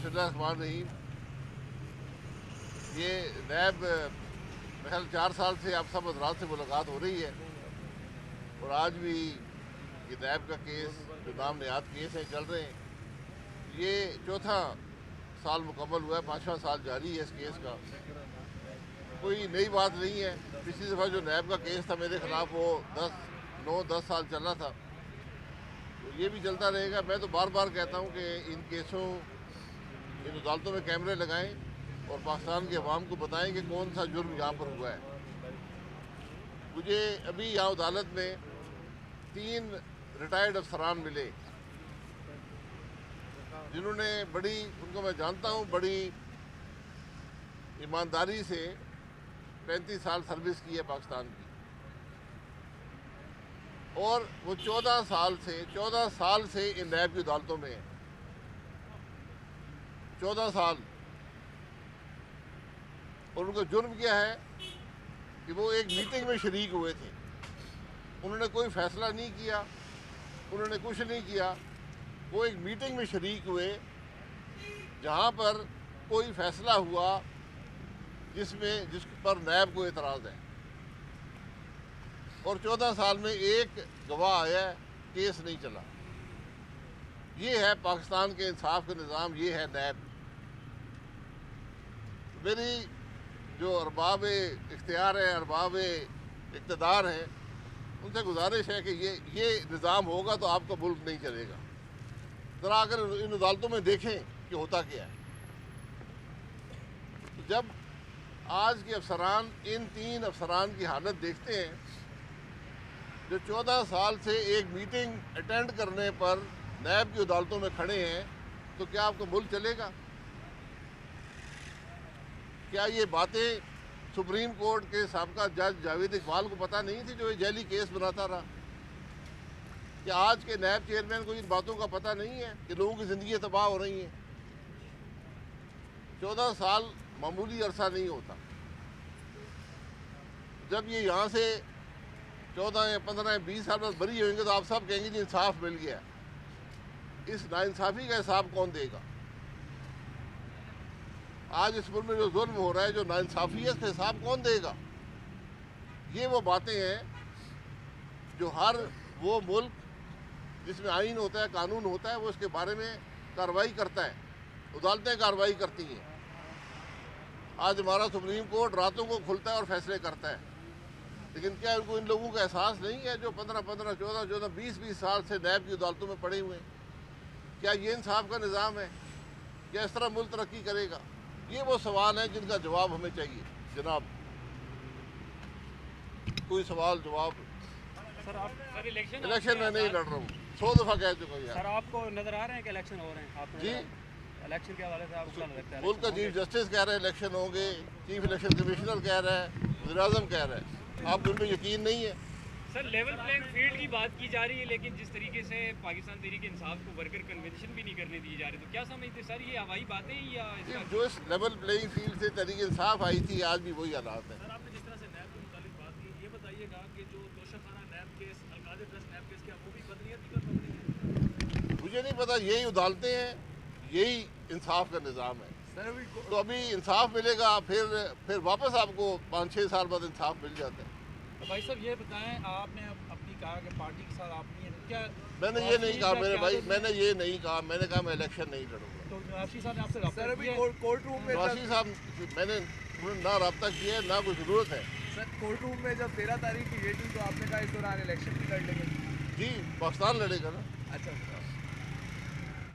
बिस्मिल्लाहिर्रहमानिर्रहीम। ये नैब महल 4 साल से आप सब हज़रात से मुलाकात हो रही है और आज भी ये नैब का केस जो नाम नयाद केस है चल रहे हैं। ये चौथा साल मुकम्मल हुआ है, 5वां साल जारी है इस केस का। कोई नई बात नहीं है। पिछली दफ़ा जो नैब का केस था मेरे ख़िलाफ़ वो 9-10 साल चला था, तो ये भी चलता रहेगा। मैं तो बार बार कहता हूँ कि इन केसों, इन अदालतों में कैमरे लगाएं और पाकिस्तान के अवाम को बताएं कि कौन सा जुर्म यहाँ पर हुआ है। मुझे अभी यहाँ अदालत में 3 रिटायर्ड अफसरान मिले जिन्होंने उनको मैं जानता हूँ, बड़ी ईमानदारी से 35 साल सर्विस की है पाकिस्तान की, और वो 14 साल से इन नैब की अदालतों में है। 14 साल। और उनका जुर्म क्या है कि वो एक मीटिंग में शरीक हुए थे। उन्होंने कोई फैसला नहीं किया, उन्होंने कुछ नहीं किया। वो एक मीटिंग में शरीक हुए जहाँ पर कोई फैसला हुआ जिस पर नैब को एतराज़ है, और 14 साल में एक गवाह आया, केस नहीं चला। ये है पाकिस्तान के इंसाफ का निज़ाम, ये है नैब। मेरी जो अरबाब इख्तियार है, अरबाब इक़्तिदार हैं, उनसे गुजारिश है कि ये निज़ाम होगा तो आपका मुल्क नहीं चलेगा। ज़रा अगर इन अदालतों में देखें कि होता क्या है। तो जब आज के अफसरान इन 3 अफसरान की हालत देखते हैं जो 14 साल से एक मीटिंग अटेंड करने पर नैब की अदालतों में खड़े हैं, तो क्या आपका मुल्क चलेगा? क्या ये बातें सुप्रीम कोर्ट के साबका जज जावेद इकबाल को पता नहीं थी जो ये जैली केस बनाता रहा? क्या आज के नैब चेयरमैन को इन बातों का पता नहीं है कि लोगों की ज़िंदगी तबाह हो रही हैं? 14 साल मामूली अरसा नहीं होता। जब ये यहाँ से 14 या 15 या 20 साल बाद बरी होंगे तो आप सब कहेंगे जी इंसाफ मिल गया। इस नाइंसाफ़ी का हिसाब कौन देगा? आज इस मुल्क में जो जुल्म हो रहा है, जो नाइंसाफ़ी है, इसका हिसाब कौन देगा? ये वो बातें हैं जो हर वो मुल्क जिसमें आइन होता है, कानून होता है, वो इसके बारे में कार्रवाई करता है, अदालतें कार्रवाई करती हैं। आज हमारा सुप्रीम कोर्ट रातों को खुलता है और फैसले करता है, लेकिन क्या इनको इन लोगों का एहसास नहीं है जो 15-15, 14-14, 20-20 साल से नैब की अदालतों में पड़े हुए हैं? क्या ये इंसाफ का निज़ाम है? क्या इस तरह मुल्क तरक्की करेगा? ये वो सवाल हैं जिनका जवाब हमें चाहिए जनाब। कोई सवाल जवाब। सर आप इलेक्शन में नहीं लड़ रहा हूँ, 100 दफ़ा कह चुका हूँ यार। सर आपको नजर आ रहे हैं कि इलेक्शन हो रहे हैं? आपको जी, इलेक्शन के हवाले से आपको क्या लगता है? मुल्क का चीफ जस्टिस कह रहे हैं इलेक्शन होंगे, चीफ इलेक्शन कमिश्नर कह रहा है, वज़ीर-ए-आज़म कह रहा है। आपको उन पर यकीन नहीं है? सर लेवल प्लेइंग फील्ड की बात की जा रही है, लेकिन जिस तरीके से पाकिस्तान तहरीक इंसाफ को वर्कर कन्वेंशन भी नहीं करने दी जा रही, तो क्या समझते सर ये हवाई बातें ही या जो इस लेवल प्लेइंग फील्ड से तहरीक इंसाफ आई थी, आज भी वही हालात है। सर आपने जिस तरह से नैब के मुताबिक बात की, ये बताइएगा कि जो तोशाखाना नैब केस, अलकादिर ट्रस्ट नैब केस, क्या वो भी बदनीयत की कर रही है? मुझे नहीं पता। यही अदालतें हैं, यही इंसाफ का निज़ाम है। तो अभी इंसाफ मिलेगा, फिर वापस आपको 5-6 साल बाद इंसाफ मिल जाता है। तो भाई साहब ये बताएं, आपने अपनी कहा कि पार्टी के साथ आप नहीं है, क्या मैंने ये नहीं कहा मेरे भाई, मैंने ये नहीं कहा। मैंने कहा मैं इलेक्शन नहीं लड़ूंगा। तो नवाशी साहब ने आपसे रब्ता सर अभी किया है? कोर्ट रूम में नवाशी साहब मैंने ना रब्ता किया है, ना कोई ज़रूरत है। सर कोर्ट रूम में जब 13 तारीख की डेट हुई तो आपने कहा इस दौरान इलेक्शन भी लड़ लेंगे। जी, पाकिस्तान लड़ेगा ना। अच्छा